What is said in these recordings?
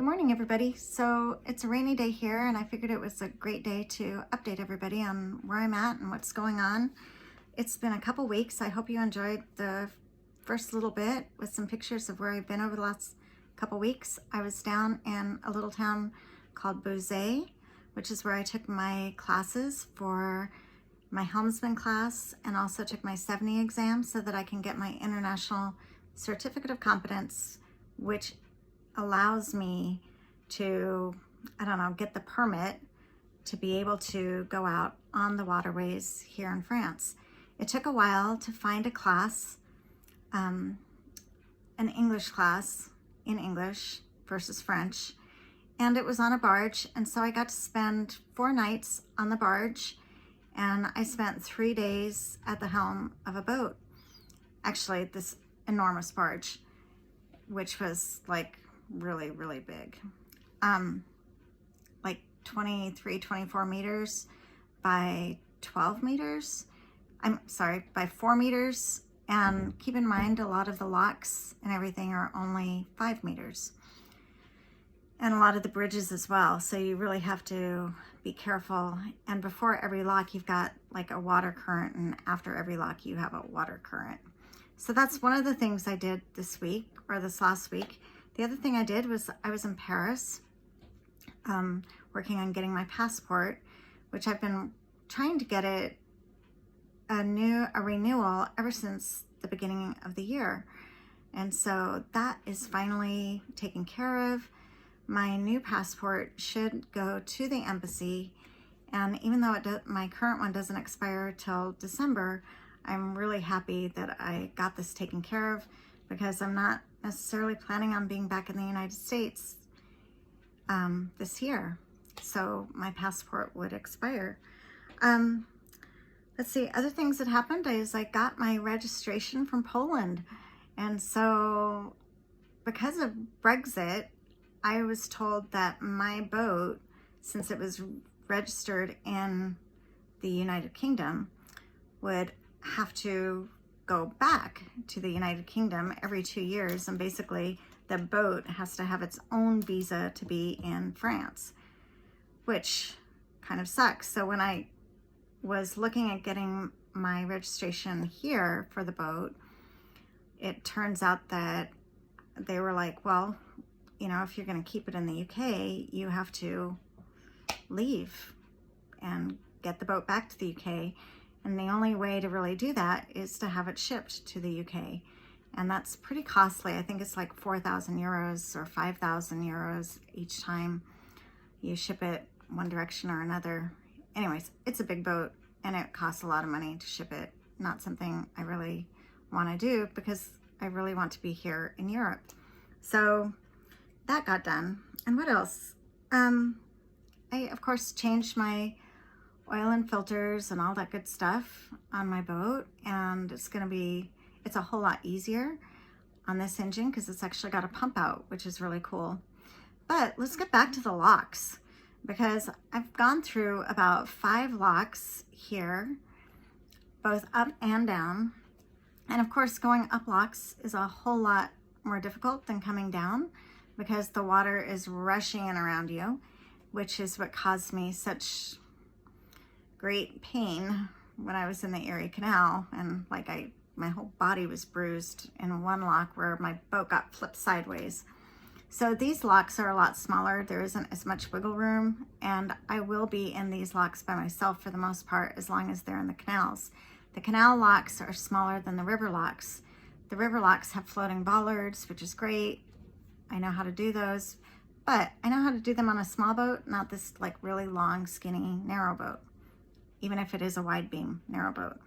Good morning, everybody. So it's a rainy day here, and I figured it was a great day to update everybody on where I'm at and what's going on. It's been a couple weeks. I hope you enjoyed the first little bit with some pictures of where I've been over the last couple weeks. I was down in a little town called Buzet, which is where I took my classes for my helmsman class and also took my 70 exam so that I can get my International Certificate of Competence, which allows me to, get the permit to be able to go out on the waterways here in France. It took a while to find a class, an English class in English versus French, and it was on a barge, and so I got to spend 4 nights on the barge, and I spent 3 days at the helm of a boat. Actually, this enormous barge, which was like really, really big. Like 23, 24 meters by 12 meters. By 4 meters. And keep in mind, a lot of the locks and everything are only 5 meters. And a lot of the bridges as well. So you really have to be careful. And before every lock, you've got like a water current, and after every lock, you have a water current. So that's one of the things I did this week, or this last week. The other thing I did was I was in Paris working on getting my passport, which I've been trying to get it a renewal ever since the beginning of the year. And so that is finally taken care of. My new passport should go to the embassy, and even though my current one doesn't expire till December, I'm really happy that I got this taken care of, because I'm not necessarily planning on being back in the United States this year. So my passport would expire. Let's see, other things that happened is I got my registration from Poland. And so because of Brexit, I was told that my boat, since it was registered in the United Kingdom, would have to go back to the United Kingdom every 2 years, and basically the boat has to have its own visa to be in France, which kind of sucks. So when I was looking at getting my registration here for the boat, it turns out that they were like, well, if you're going to keep it in the UK, you have to leave and get the boat back to the UK. And the only way to really do that is to have it shipped to the UK. And that's pretty costly. I think it's like 4,000 euros or 5,000 euros each time you ship it one direction or another. Anyways, it's a big boat and it costs a lot of money to ship it. Not something I really want to do, because I really want to be here in Europe. So that got done. And what else? I, of course, changed my oil and filters and all that good stuff on my boat, and it's a whole lot easier on this engine because it's actually got a pump out, which is really cool. But let's get back to the locks, because I've gone through about 5 locks here, both up and down. And of course, going up locks is a whole lot more difficult than coming down, because the water is rushing in around you, which is what caused me such great pain when I was in the Erie Canal, and my whole body was bruised in one lock where my boat got flipped sideways. So these locks are a lot smaller. There isn't as much wiggle room, and I will be in these locks by myself for the most part, as long as they're in the canals. The canal locks are smaller than the river locks. The river locks have floating bollards, which is great. I know how to do those, but I know how to do them on a small boat, not this like really long, skinny, narrow boat, even if it is a wide beam narrow boat.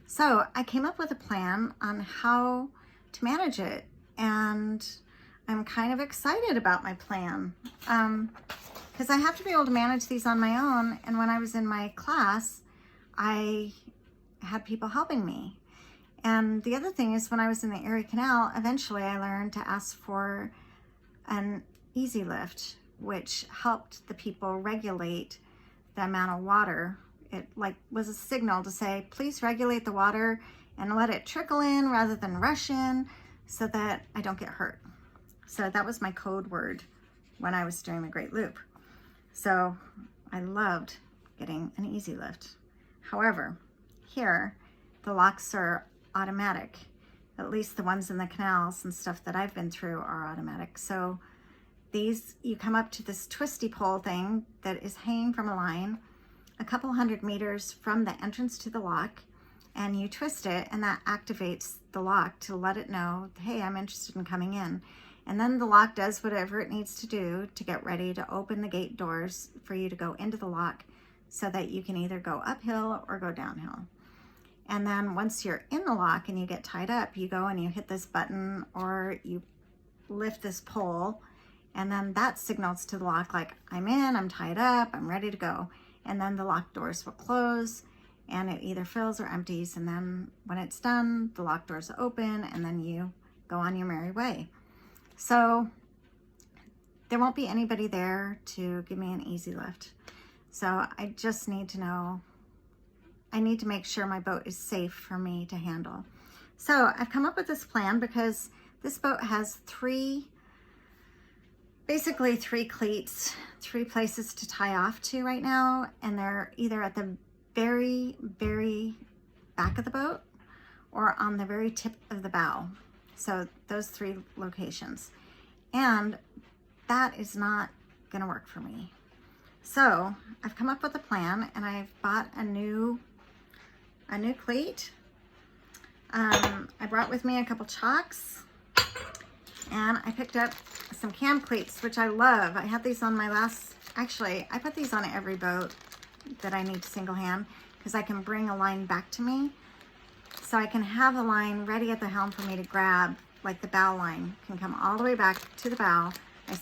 So I came up with a plan on how to manage it, and I'm kind of excited about my plan, because I have to be able to manage these on my own. And when I was in my class, I had people helping me. And the other thing is, when I was in the Erie Canal, eventually I learned to ask for an easy lift, which helped the people regulate the amount of water. It was a signal to say, please regulate the water and let it trickle in rather than rush in, so that I don't get hurt. So that was my code word when I was doing the Great Loop. So I loved getting an easy lift. However, here the locks are automatic. At least the ones in the canals and stuff that I've been through are automatic. So these, you come up to this twisty pole thing that is hanging from a line a couple 100 meters from the entrance to the lock, and you twist it, and that activates the lock to let it know, hey, I'm interested in coming in. And then the lock does whatever it needs to do to get ready to open the gate doors for you to go into the lock, so that you can either go uphill or go downhill. And then once you're in the lock and you get tied up, you go and you hit this button or you lift this pole, and then that signals to the lock like, I'm in, I'm tied up, I'm ready to go. And then the lock doors will close, and it either fills or empties. And then when it's done, the lock doors open, and then you go on your merry way. So there won't be anybody there to give me an easy lift. So I just need to know, I need to make sure my boat is safe for me to handle. So I've come up with this plan because this boat has basically three cleats, 3 places to tie off to right now, and they're either at the very, very back of the boat or on the very tip of the bow. So those 3 locations. And that is not gonna work for me. So I've come up with a plan, and I've bought a new cleat. I brought with me a couple chocks, and I picked up some cam cleats, which I love. I had these on my actually, I put these on every boat that I need to single hand, because I can bring a line back to me. So I can have a line ready at the helm for me to grab, like the bow line can come all the way back to the bow. I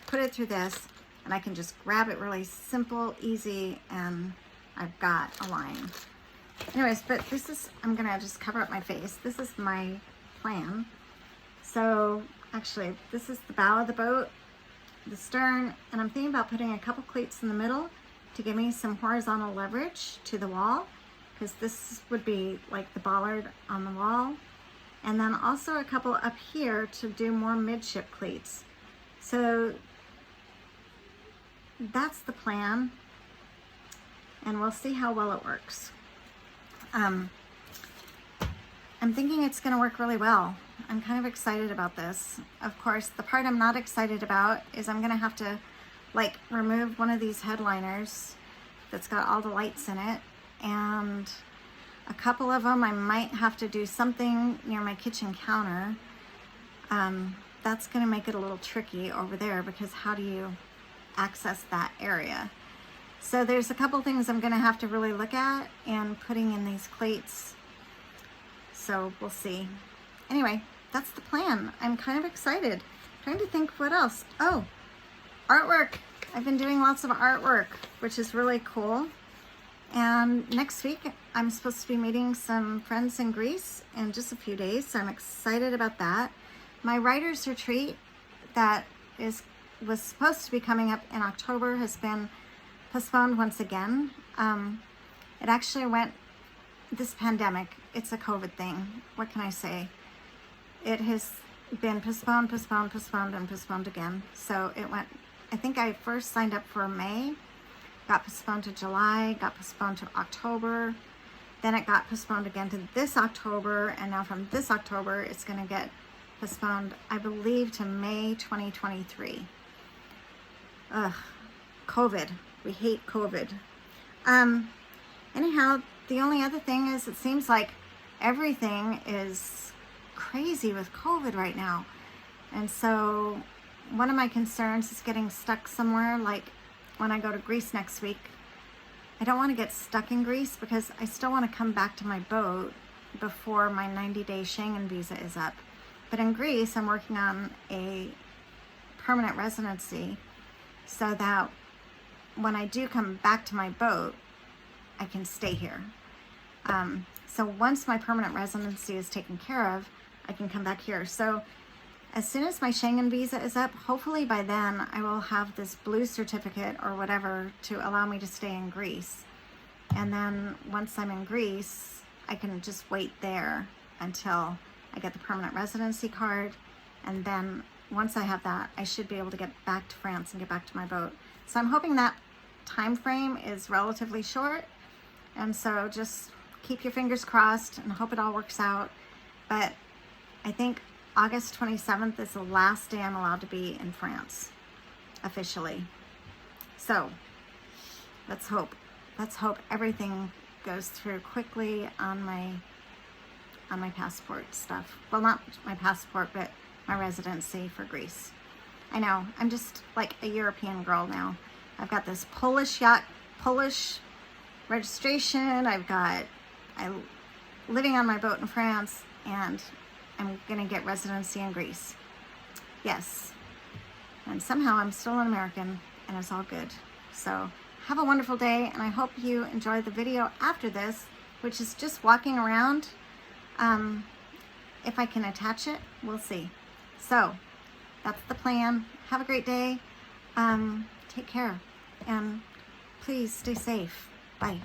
put it through this, and I can just grab it really simple, easy, and I've got a line. Anyways, but this is, I'm gonna just cover up my face. This is my plan. So actually, this is the bow of the boat, the stern, and I'm thinking about putting a couple cleats in the middle to give me some horizontal leverage to the wall, because this would be like the bollard on the wall. And then also a couple up here to do more midship cleats. So that's the plan, and we'll see how well it works. I'm thinking it's going to work really well. I'm kind of excited about this. Of course, the part I'm not excited about is I'm going to have to like remove one of these headliners that's got all the lights in it, and a couple of them I might have to do something near my kitchen counter. That's going to make it a little tricky over there, because how do you access that area? So there's a couple things I'm going to have to really look at and putting in these cleats. So we'll see. Anyway, that's the plan. I'm kind of excited. Trying to think what else. Oh, artwork. I've been doing lots of artwork, which is really cool. And next week, I'm supposed to be meeting some friends in Greece in just a few days, so I'm excited about that. My writer's retreat that was supposed to be coming up in October has been postponed once again. It actually went, this pandemic, it's a COVID thing. What can I say? It has been postponed, and postponed again. So it went, I think I first signed up for May, got postponed to July, got postponed to October, then it got postponed again to this October, and now from this October, it's gonna get postponed, I believe, to May 2023. Ugh, COVID. We hate COVID. Anyhow, the only other thing is, it seems like everything is crazy with COVID right now. And so one of my concerns is getting stuck somewhere, like when I go to Greece next week. I don't want to get stuck in Greece, because I still want to come back to my boat before my 90-day Schengen visa is up. But in Greece, I'm working on a permanent residency, so that when I do come back to my boat, I can stay here. So once my permanent residency is taken care of, I can come back here. So as soon as my Schengen visa is up, hopefully by then I will have this blue certificate or whatever to allow me to stay in Greece. And then once I'm in Greece, I can just wait there until I get the permanent residency card, and then once I have that, I should be able to get back to France and get back to my boat. So I'm hoping that time frame is relatively short. And so just keep your fingers crossed and hope it all works out. But I think August 27th is the last day I'm allowed to be in France officially. So let's hope everything goes through quickly on my passport stuff. Well, not my passport, but my residency for Greece. I know, I'm just like a European girl now. I've got this Polish registration. I'm living on my boat in France, and I'm gonna get residency in Greece. Yes, and somehow I'm still an American, and it's all good. So have a wonderful day, and I hope you enjoyed the video after this, which is just walking around. If I can attach it, we'll see. So that's the plan. Have a great day. Take care, and please stay safe. Bye.